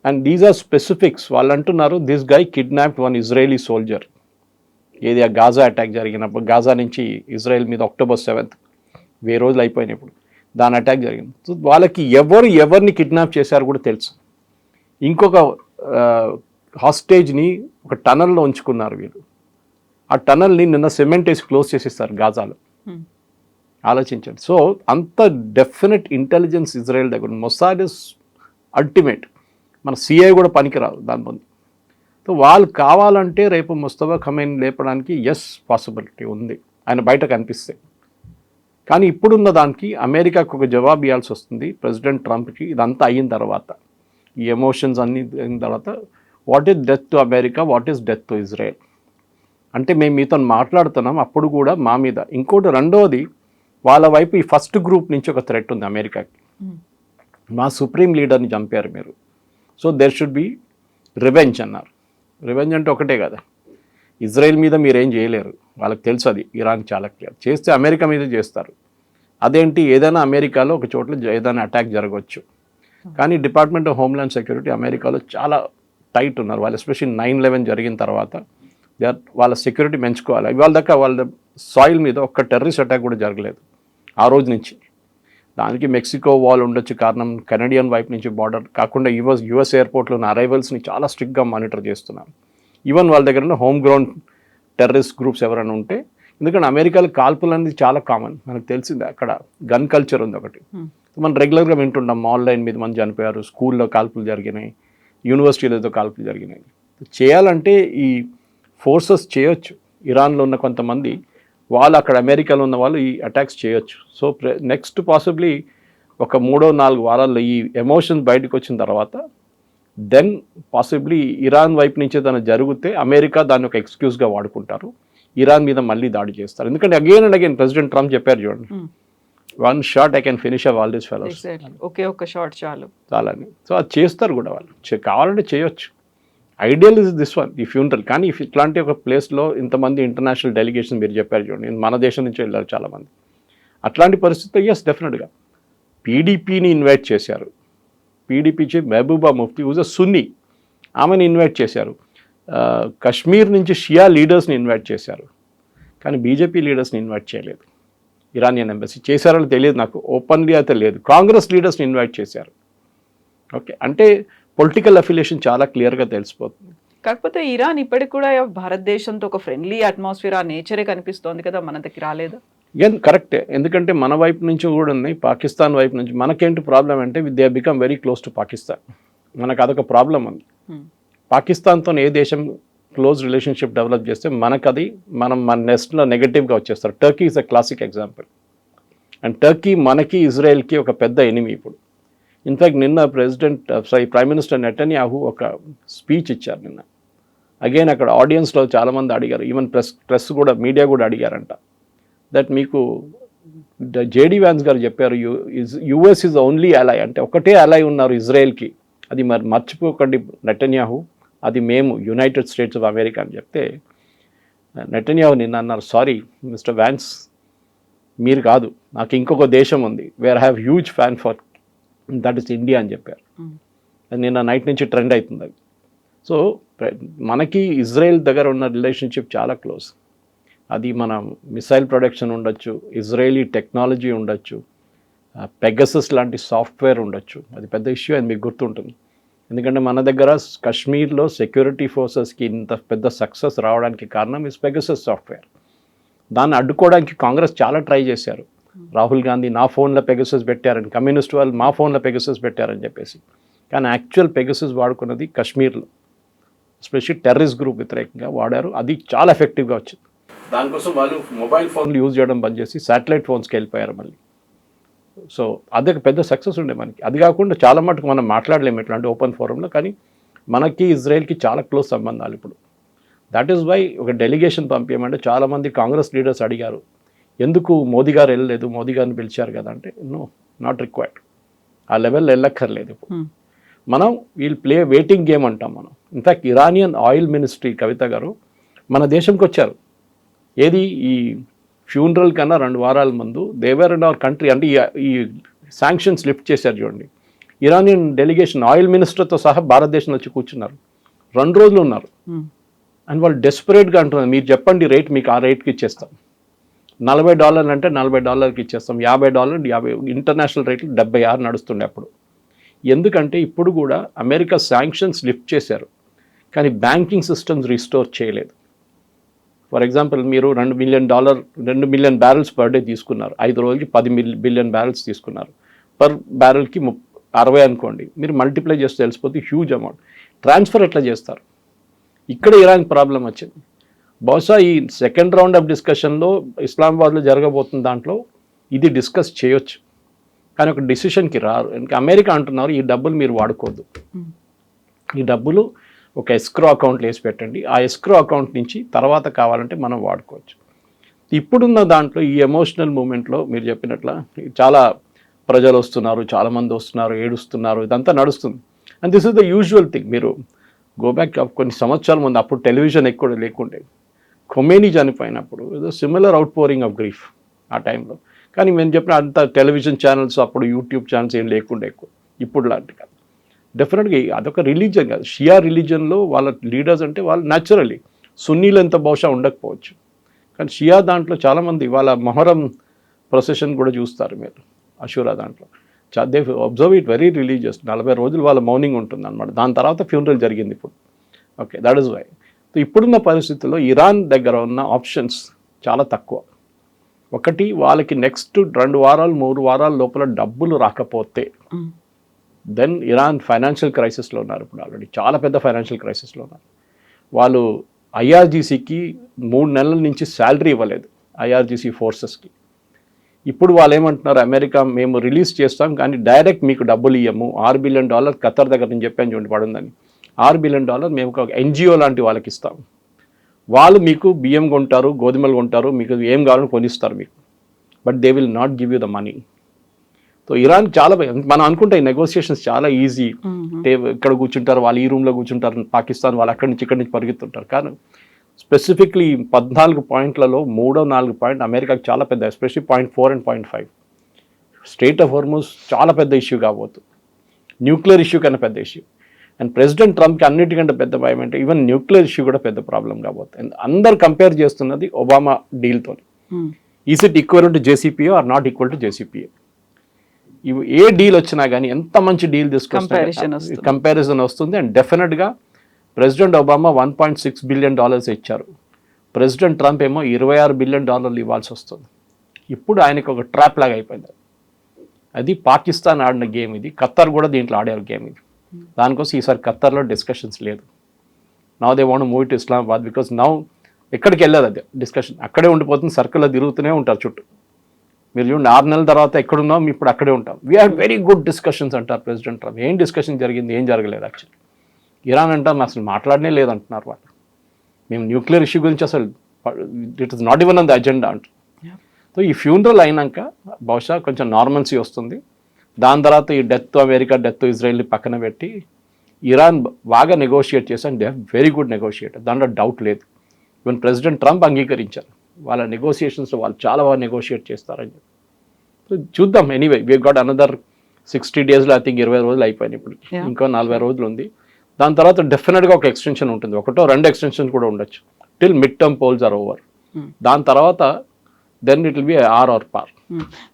And these are specifics. వాళ్ళు అంటున్నారు this guy kidnapped 1 Israeli soldier. ఏది ఆ గాజా అటాక్ జరిగినప్పుడు, గాజా నుంచి ఇజ్రాయెల్ మీద October 7th 1000 రోజులు అయిపోయినప్పుడు దాని అటాక్ జరిగింది. సో వాళ్ళకి ఎవరిని కిడ్నాప్ చేశారు కూడా తెలుసు. ఇంకొక హాస్టేజ్ని ఒక టనల్లో ఉంచుకున్నారు వీళ్ళు. ఆ టనల్ని నిన్న సిమెంట్ వేసి క్లోజ్ చేసేస్తారు గాజాలో. ఆలోచించండి. సో అంత డెఫినెట్ ఇంటెలిజెన్స్ ఇజ్రాయెల్ దగ్గర. Mossad is ultimate. మన సిఐ కూడా పనికిరాదు దాని ముందు. సో వాళ్ళు కావాలంటే రేపు ముస్తఫా ఖమేని లేపడానికి ఎస్ పాసిబిలిటీ ఉంది, ఆయన బయట కనిపిస్తే. కానీ ఇప్పుడున్న దానికి అమెరికాకు ఒక జవాబు ఇవ్వాల్సి వస్తుంది ప్రెసిడెంట్ ట్రంప్కి. ఇదంతా అయిన తర్వాత, ఈ ఎమోషన్స్ అన్నీ అయిన తర్వాత, what is death to America, what is death to Israel అంటే మేము మీతో మాట్లాడుతున్నాం అప్పుడు కూడా మా మీద. ఇంకోటి రెండవది, వాళ్ళ వైపు ఈ ఫస్ట్ గ్రూప్ నుంచి ఒక థ్రెట్ ఉంది అమెరికాకి. మా సుప్రీం లీడర్ని చంపారు మీరు, so there should be revenge అన్నారు. రివెంజ్ అంటే ఒకటే కదా, ఇజ్రాయెల్ మీద మీరేం చేయలేరు, వాళ్ళకి తెలుసు అది, ఇరాన్ చాలా క్లియర్. చేస్తే అమెరికా మీద చేస్తారు. అదేంటి, ఏదైనా అమెరికాలో ఒక చోట్ల ఏదైనా అటాక్ జరగవచ్చు. కానీ డిపార్ట్మెంట్ ఆఫ్ హోమ్లాండ్ సెక్యూరిటీ అమెరికాలో చాలా టైట్ ఉన్నారు వాళ్ళు. ఎస్పెషల్లీ 9/11 జరిగిన తర్వాత వాళ్ళ సెక్యూరిటీ పెంచుకోవాలి. ఇవాళ దాకా వాళ్ళ సాయిల్ మీద ఒక్క టెర్రరిస్ట్ అటాక్ కూడా జరగలేదు ఆ రోజు నుంచి. దానికి మెక్సికో వాల్ ఉండొచ్చు కారణం, కెనడియన్ వైపు నుంచి బార్డర్ కాకుండా యుఎస్ ఎయిర్పోర్ట్లో ఉన్న అరైవల్స్ని చాలా స్ట్రిక్ట్గా మానిటర్ చేస్తున్నారు. ఈవెన్ వాళ్ళ దగ్గర హోమ్ గ్రౌండ్ టెర్రరిస్ట్ గ్రూప్స్ ఎవరైనా ఉంటే, ఎందుకంటే అమెరికాలో కాల్పులు అనేది చాలా కామన్, మనకు తెలిసిందే. అక్కడ గన్ కల్చర్ ఉంది ఒకటి, మనం రెగ్యులర్గా వింటుంటాం. ఆన్లైన్ మీద మంది చనిపోయారు, స్కూల్లో కాల్పులు జరిగినాయి, యూనివర్సిటీలతో కాల్పులు జరిగినాయి. చేయాలంటే ఈ ఫోర్సెస్ చేయొచ్చు. ఇరాన్లో ఉన్న కొంతమంది వాళ్ళు, అక్కడ అమెరికాలో ఉన్న వాళ్ళు ఈ అటాక్స్ చేయొచ్చు. సో నెక్స్ట్ పాసిబ్లీ ఒక 3-4 వారాల్లో ఈ ఎమోషన్స్ బయటకు వచ్చిన తర్వాత, దెన్ పాసిబ్లీ ఇరాన్ వైపు నుంచి ఏదైనా జరిగితే అమెరికా దాన్ని ఒక ఎక్స్క్యూజ్గా వాడుకుంటారు, ఇరాన్ మీద మళ్ళీ దాడి చేస్తారు. ఎందుకంటే again and again president Trump చెప్పారు చూడండి, 1 shot I can finish all this fellows, ఒకే ఒక్క షాట్ చాలని. సో అది చేస్తారు కూడా వాళ్ళు, కావాలంటే చేయొచ్చు. ఐడియల్ ఇస్ దిస్ వన్, ఈ ఫ్యూనరల్. కానీ ఇట్లాంటి ఒక ప్లేస్లో ఇంతమంది ఇంటర్నేషనల్ డెలిగేషన్ మీరు చెప్పారు చూడండి, మన దేశం నుంచి వెళ్ళారు చాలామంది. అట్లాంటి పరిస్థితుల్లో ఎస్ డెఫినెట్గా పీడీపీని ఇన్వైట్ చేశారు. PDP chief Mehbooba Mufti whose a Sunni, ఆమెను ఇన్వైట్ చేశారు. కశ్మీర్ నుంచి షియా లీడర్స్ని ఇన్వైట్ చేశారు. కానీ బీజేపీ లీడర్స్ని ఇన్వైట్ చేయలేదు. ఇరానియన్ ఎంబసీ చేశారో తెలియదు నాకు, ఓపెన్లీ అయితే లేదు. కాంగ్రెస్ లీడర్స్ని ఇన్వైట్ చేశారు. ఓకే, అంటే పొలిటికల్ అఫిలియేషన్ చాలా క్లియర్గా తెలిసిపోతుంది. కాకపోతే ఇరాన్ ఇప్పటికి కూడా భారతదేశంతో ఒక ఫ్రెండ్లీ అట్మాస్ఫియర్, ఆ నేచరే కనిపిస్తోంది కదా, మన దగ్గర రాలేదా? కరెక్టే, ఎందుకంటే మన వైపు నుంచి కూడా ఉన్నాయి, పాకిస్తాన్ వైపు నుంచి. మనకేంటి ప్రాబ్లం అంటే they become very close to Pakistan, మనకు అదొక ప్రాబ్లం ఉంది. పాకిస్తాన్తో ఏ దేశం క్లోజ్ రిలేషన్షిప్ డెవలప్ చేస్తే మనకది మన నెక్స్ట్లో నెగటివ్గా వచ్చేస్తారు. Turkey is a classic example. And Turkey మనకి ఇజ్రాయెల్కి ఒక పెద్ద ఎనిమీ ఇప్పుడు. ఇన్ఫ్యాక్ట్ నిన్న ప్రైమ్ మినిస్టర్ నెటన్యాహు ఒక స్పీచ్ ఇచ్చారు నిన్న. అగైన్ అక్కడ ఆడియన్స్లో చాలామంది అడిగారు, ఈవెన్ ప్రెస్ కూడా, మీడియా కూడా అడిగారంట, దట్ మీకు జేడీ వ్యాన్స్ గారు చెప్పారు యుఎస్ ఈజ్ ఓన్లీ అలై, అంటే ఒకటే అలై ఉన్నారు ఇజ్రాయెల్కి, అది మరి మర్చిపోకండి నెటన్యాహు, అది మేము యునైటెడ్ స్టేట్స్ ఆఫ్ అమెరికా అని చెప్తే నెటన్యాహు నిన్న అన్నారు, సారీ మిస్టర్ వ్యాన్స్, మీరు కాదు, నాకు ఇంకొక దేశం ఉంది where have huge fan for, that is India అని చెప్పారు. అది నిన్న నైట్ నుంచి ట్రెండ్ అవుతుంది అది. సో మనకి ఇజ్రాయెల్ దగ్గర ఉన్న రిలేషన్షిప్ చాలా క్లోజ్. అది మన మిసైల్ ప్రొడక్షన్ ఉండొచ్చు, ఇజ్రాయేలీ టెక్నాలజీ ఉండొచ్చు, పెగసస్ లాంటి సాఫ్ట్వేర్ ఉండొచ్చు. అది పెద్ద ఇష్యూ అని మీకు గుర్తుంటుంది. ఎందుకంటే మన దగ్గర కశ్మీర్లో సెక్యూరిటీ ఫోర్సెస్కి ఇంత పెద్ద సక్సెస్ రావడానికి కారణం ఇస్ పెగసస్ సాఫ్ట్వేర్. దాన్ని అడ్డుకోవడానికి కాంగ్రెస్ చాలా ట్రై చేశారు. రాహుల్ గాంధీ నా ఫోన్లో పెగసస్ పెట్టారని, కమ్యూనిస్ట్ వాళ్ళు మా ఫోన్లో పెగసస్ పెట్టారని చెప్పేసి. కానీ యాక్చువల్ పెగసస్ వాడుకున్నది కశ్మీర్లో, ఎస్పెషల్లీ టెర్రరిస్ట్ గ్రూప్ వ్యతిరేకంగా వాడారు. అది చాలా ఎఫెక్టివ్గా వచ్చింది. దానికోసం వాళ్ళు మొబైల్ ఫోన్లు యూజ్ చేయడం బంద్ చేసి శాటిలైట్ ఫోన్స్కి వెళ్ళిపోయారు మళ్ళీ. సో అదే పెద్ద సక్సెస్ ఉండే మనకి. అది కాకుండా చాలా మటుకు మనం మాట్లాడలేము ఇట్లాంటి ఓపెన్ ఫోరంలో, కానీ మనకి ఇజ్రాయెల్కి చాలా క్లోజ్ సంబంధాలు ఇప్పుడు. దట్ ఈస్ వై ఒక డెలిగేషన్ పంపించమంటే చాలామంది కాంగ్రెస్ లీడర్స్ అడిగారు, ఎందుకు మోదీ గారు వెళ్ళలేదు, మోదీ గారిని పిలిచారు కదా అంటే, నో, నాట్ రిక్వైర్డ్, ఆ లెవెల్లో వెళ్ళక్కర్లేదు. ఇప్పుడు మనం వీల్ ప్లే వెయిటింగ్ గేమ్ అంటాం మనం. ఇన్ఫ్యాక్ట్ ఇరానియన్ ఆయిల్ మినిస్ట్రీ కవిత గారు మన దేశంకి వచ్చారు. ఏది ఈ ఫ్యూనరల్ కన్నా 2 వారాల ముందు దేవర్ ఇన్ అవర్ కంట్రీ, అంటే ఈ శాంక్షన్స్ లిఫ్ట్ చేశారు చూడండి. ఇరానియన్ డెలిగేషన్ ఆయిల్ మినిస్టర్తో సహా భారతదేశంలో వచ్చి కూర్చున్నారు, 2 రోజులు ఉన్నారు. అండ్ వాళ్ళు డెస్పరేట్గా అంటున్నారు, మీరు చెప్పండి రేట్, మీకు ఆ రేట్కి ఇచ్చేస్తాం. $40 అంటే $40కి ఇచ్చేస్తాం, $50, 50 ఇంటర్నేషనల్ రేట్లు 76 నడుస్తుండే అప్పుడు. ఎందుకంటే ఇప్పుడు కూడా అమెరికా శాంక్షన్స్ లిఫ్ట్ చేశారు, కానీ బ్యాంకింగ్ సిస్టమ్స్ రిస్టోర్ చేయలేదు. ఫర్ ఎగ్జాంపుల్ మీరు $2 మిలియన్ బ్యారెల్స్ పర్ డే తీసుకున్నారు, 5 రోజులకి 10 బిలియన్ బ్యారెల్స్ తీసుకున్నారు. పర్ బ్యారెల్కి 60 అనుకోండి, మీరు మల్టిప్లై చేస్తే తెలిసిపోతే హ్యూజ్ అమౌంట్. ట్రాన్స్ఫర్ ఎట్లా చేస్తారు? ఇక్కడ ఇరాన్ ప్రాబ్లం వచ్చింది. బహుశా ఈ సెకండ్ రౌండ్ ఆఫ్ డిస్కషన్లో ఇస్లామాబాద్లో జరగబోతున్న దాంట్లో ఇది డిస్కస్ చేయొచ్చు, కానీ ఒక డిసిషన్కి రారు. ఎందుకంటే అమెరికా అంటున్నారు ఈ డబ్బులు మీరు వాడుకోవద్దు, ఈ డబ్బులు ఒక ఎస్క్రో అకౌంట్లో వేసి పెట్టండి, ఆ ఎస్క్రో అకౌంట్ నుంచి తర్వాత కావాలంటే మనం వాడుకోవచ్చు. ఇప్పుడున్న దాంట్లో ఈ ఎమోషనల్ మూమెంట్లో మీరు చెప్పినట్ల చాలా ప్రజలు వస్తున్నారు, చాలామంది వస్తున్నారు, ఏడుస్తున్నారు, ఇదంతా నడుస్తుంది. And this is the usual thing. మీరు గో బ్యాక్ కొన్ని సంవత్సరాల ముందు, అప్పుడు టెలివిజన్ ఎక్కువ లేకుండే, ఖొమేనీ చనిపోయినప్పుడు ఏదో similar out pouring of grief ఆ టైంలో. కానీ మేము చెప్పిన అంత టెలివిజన్ ఛానల్స్, అప్పుడు యూట్యూబ్ ఛానల్స్ ఏం లేకుండా ఎక్కువ, ఇప్పుడు లాంటి కాదు. డెఫినెట్గా అదొక రిలీజన్ కాదు, షియా రిలీజన్లో వాళ్ళ లీడర్స్ అంటే వాళ్ళు న్యాచురల్లీ సున్నీలు ఎంత బహుశా ఉండకపోవచ్చు, కానీ షియా దాంట్లో చాలామంది వాళ్ళ మొహరం ప్రొసెషన్ కూడా చూస్తారు మీరు అషూరా దాంట్లో. They observe it very religious. 40 రోజులు వాళ్ళ మౌనింగ్ ఉంటుంది అనమాట. దాని తర్వాత ఫ్యూనరల్ జరిగింది ఇప్పుడు. Okay, that is why. ఇప్పుడున్న పరిస్థితుల్లో ఇరాన్ దగ్గర ఉన్న ఆప్షన్స్ చాలా తక్కువ. ఒకటి, వాళ్ళకి నెక్స్ట్ 2 వారాలు 3 వారాల లోపల డబ్బులు రాకపోతే దెన్ ఇరాన్ ఫైనాన్షియల్ క్రైసిస్లో ఉన్నారు. ఇప్పుడు ఆల్రెడీ చాలా పెద్ద ఫైనాన్షియల్ క్రైసిస్లో ఉన్నారు. వాళ్ళు ఐఆర్జీసీకి 3 నెలల నుంచి శాలరీ ఇవ్వలేదు, ఐఆర్జీసీ ఫోర్సెస్కి. ఇప్పుడు వాళ్ళు ఏమంటున్నారు, అమెరికా మేము రిలీజ్ చేస్తాం కానీ డైరెక్ట్ మీకు డబ్బులు ఇవ్వము, $6 బిలియన్ ఖత్తర్ దగ్గర నేను చెప్పాను చూడండి పడుందని, $6 బిలియన్ మేము ఒక ఎన్జిఓ లాంటి వాళ్ళకి ఇస్తాం, వాళ్ళు మీకు బియ్యం కొంటారు, గోధుమలు కొంటారు, మీకు ఏం కావాలని కొనిస్తారు మీకు, but they will not give you the money. So Iran చాలా, మనం అనుకుంటే ఈ నెగోసియేషన్స్ చాలా ఈజీ, ఇక్కడ కూర్చుంటారు వాళ్ళు, ఈ రూమ్లో కూర్చుంటారు, పాకిస్తాన్ వాళ్ళు అక్కడి నుంచి ఇక్కడి నుంచి పరిగెత్తుంటారు. కానీ స్పెసిఫిక్లీ 14 పాయింట్లలో 3-4 పాయింట్ అమెరికాకి చాలా పెద్ద, especially point 4 and point 5 strait of Hormuz చాలా పెద్ద ఇష్యూ కాబోతుంది, న్యూక్లియర్ ఇష్యూ కన్నా పెద్ద ఇష్యూ. అండ్ ప్రెసిడెంట్ ట్రంప్కి అన్నిటికంటే పెద్ద భయం అంటే ఈవెన్ న్యూక్లియర్ ఇష్యూ కూడా పెద్ద ప్రాబ్లం కాబోతుంది. అందరు కంపేర్ చేస్తున్నది ఒబామా డీల్తో. Is it equal to JCPOA or not equal to JCPOA? ఇవి ఏ డీల్ వచ్చినా కానీ ఎంత మంచి డీల్ తీసుకొస్తే కంపారిజన్ వస్తుంది. అండ్ డెఫినెట్గా ప్రెసిడెంట్ ఒబామా $1.6 బిలియన్ ఇచ్చారు, ప్రెసిడెంట్ ట్రంప్ ఏమో $26 బిలియన్ ఇవ్వాల్సి వస్తుంది. ఇప్పుడు ఆయనకు ఒక ట్రాప్ లాగా అయిపోయింది. అది పాకిస్తాన్ ఆడిన గేమ్ ఇది, ఖత్తర్ కూడా దీంట్లో ఆడారు గేమ్ ఇది. దానికోసం ఈసారి ఖత్తర్లో డిస్కషన్స్ లేదు. Now they want move to Islamabad because now ఎక్కడికి వెళ్ళదు అది డిస్కషన్, అక్కడే ఉండిపోతుంది, సర్కిల్లో తిరుగుతూనే ఉంటారు చుట్టూ. మీరు చూడండి 6 నెలల తర్వాత ఎక్కడున్నాం, ఇప్పుడు అక్కడే ఉంటాం. We had very good discussions అంటారు ప్రెసిడెంట్ ట్రంప్. ఏం డిస్కషన్ జరిగింది, ఏం జరగలేదు. యాక్చువల్లీ ఇరాన్ అంటాం అసలు మాట్లాడనే లేదంటున్నారు వాళ్ళు. మేము న్యూక్లియర్ ఇష్యూ గురించి అసలు it is not even on the agenda అంటారు. సో ఈ ఫ్యూనరల్ అయినాక బహుశా కొంచెం నార్మల్సీ వస్తుంది. దాని తర్వాత ఈ డెత్ అమెరికా, డెత్ ఇజ్రాయెల్ని పక్కన పెట్టి ఇరాన్ బాగా నెగోషియేట్ చేశాను. They have very good negotiator, దాంట్లో డౌట్ లేదు. ఈవెన్ ప్రెసిడెంట్ ట్రంప్ అంగీకరించారు వాళ్ళ నెగోషియేషన్స్లో వాళ్ళు చాలా బాగా నెగోషియేట్ చేస్తారని చెప్పి. సో చూద్దాం. ఎనీవే వీ గాట్ అనదర్ 60 డేస్లో ఐ థింక్ 20 రోజులు అయిపోయినాయి. ఇప్పుడు ఇంకో 40 రోజులు ఉంది. దాని తర్వాత డెఫినెట్గా ఒక ఎక్స్టెన్షన్ ఉంటుంది, 1-2 ఎక్స్టెన్షన్ కూడా ఉండొచ్చు till mid term polls are over. దాని తర్వాత దెన్ ఇట్ విల్ బి ఆర్ ఆర్ పార్.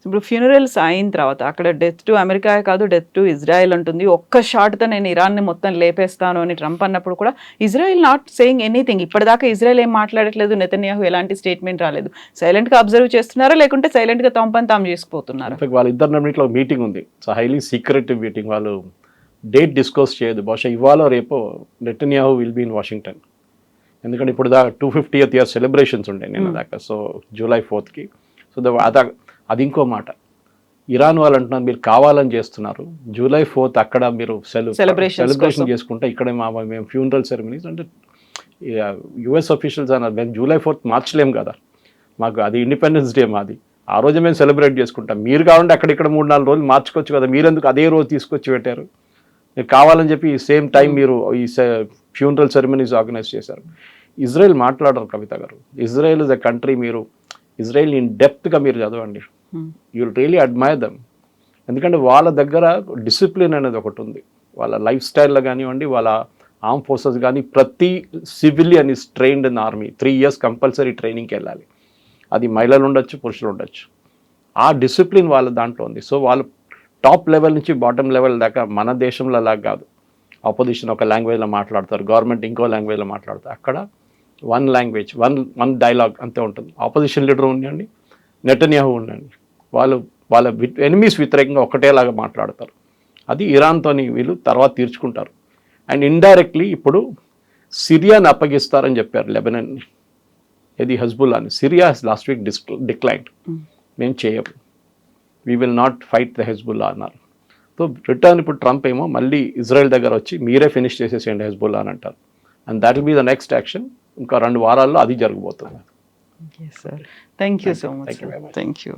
ఇప్పుడు ఫ్యూనరల్స్ అయిన తర్వాత అక్కడ డెత్ టు అమెరికా కాదు, డెత్ టు ఇజ్రాయెల్ ఉంటుంది. ఒక్క షాట్తో నేను ఇరాన్ని మొత్తం లేపేస్తాను అని ట్రంప్ అన్నప్పుడు కూడా ఇజ్రాయెల్ నాట్ సేయింగ్ ఎనీథింగ్. ఇప్పటిదాకా ఇజ్రాయెల్ ఏం మాట్లాడట్లేదు, నెతన్యాహు ఎలాంటి స్టేట్మెంట్ రాలేదు. సైలెంట్గా అబ్జర్వ్ చేస్తున్నారా లేకుంటే సైలెంట్గా తమ తాము చేసుకుపోతున్నారా? వాళ్ళిద్దరు మీట్లో మీటింగ్ ఉంది, సో హైలీ సీక్రెటివ్ మీటింగ్. వాళ్ళు డేట్ డిస్కస్ చేయదు. బహుశా ఇవాళ రేపు Netanyahu will be in Washington. ఎందుకంటే ఇప్పుడు 250th ఇయర్ సెలబ్రేషన్స్ ఉంటాయి నిన్న దాకా, సో July 4th. సో అది ఇంకో మాట. ఇరాన్ వాళ్ళు అంటున్నారు మీరు కావాలని చేస్తున్నారు, July 4th అక్కడ మీరు సెలబ్రేషన్ చేసుకుంటే ఇక్కడ మేము ఫ్యూనరల్ సెరమనీస్ అంటే యుఎస్ అఫీషియల్స్ అన్నారు మేము July 4th మార్చలేం కదా, మాకు అది ఇండిపెండెన్స్ డే మాది, ఆ రోజు మేము సెలబ్రేట్ చేసుకుంటాం. మీరు కావాలంటే అక్కడిక్కడ 3-4 రోజులు మార్చుకోవచ్చు కదా, మీరెందుకు అదే రోజు తీసుకొచ్చి పెట్టారు? మీరు కావాలని చెప్పి సేమ్ టైం మీరు ఈ ఫ్యూనరల్ సెరమనీస్ ఆర్గనైజ్ చేశారు. ఇజ్రాయెల్ మాట్లాడరు కవిత గారు. ఇజ్రాయెల్ ఇస్ ఎ కంట్రీ, మీరు ఇజ్రాయెల్ ఇన్ డెప్త్గా మీరు చదవండి, you will really admire them. ఎందుకంటే వాళ్ళ దగ్గర డిసిప్లిన్ అనేది ఒకటి ఉంది. వాళ్ళ లైఫ్ స్టైల్లో కానివ్వండి, వాళ్ళ ఆర్మ్ ఫోర్సెస్ కానీ, ప్రతి civilian is trained in army. 3 years compulsory ట్రైనింగ్కి వెళ్ళాలి. అది మహిళలు ఉండొచ్చు, పురుషులు ఉండొచ్చు. ఆ డిసిప్లిన్ వాళ్ళ దాంట్లో ఉంది. సో వాళ్ళు టాప్ లెవెల్ నుంచి బాటమ్ లెవెల్ దాకా మన దేశంలో అలా కాదు. ఆపోజిషన్ ఒక లాంగ్వేజ్లో మాట్లాడతారు, గవర్నమెంట్ ఇంకో లాంగ్వేజ్లో మాట్లాడతారు. అక్కడ 1 లాంగ్వేజ్, వన్ డైలాగ్ అంతే ఉంటుంది. ఆపోజిషన్ లీడర్ ఉండండి, నెతన్యాహు ఉండండి, వాళ్ళ ఎనిమీస్ వ్యతిరేకంగా ఒకటేలాగా మాట్లాడతారు. అది ఇరాన్తోని వీళ్ళు తర్వాత తీర్చుకుంటారు. అండ్ ఇండైరెక్ట్లీ ఇప్పుడు సిరియాని అప్పగిస్తారని చెప్పారు లెబనన్ని. ఇది హజ్బుల్లాని. Syria last week declined. మేము చేయము, we will not fight the Hezbollah అన్నారు. సో రిటర్న్ ఇప్పుడు ట్రంప్ ఏమో మళ్ళీ ఇజ్రాయెల్ దగ్గర వచ్చి మీరే ఫినిష్ చేసేసేయండి హెజ్బుల్లా అని అంటారు. And that will be the next action. ఇంకా 2 వారాల్లో అది జరగబోతుంది. Sir thank you so much. Thank you very much. Thank you.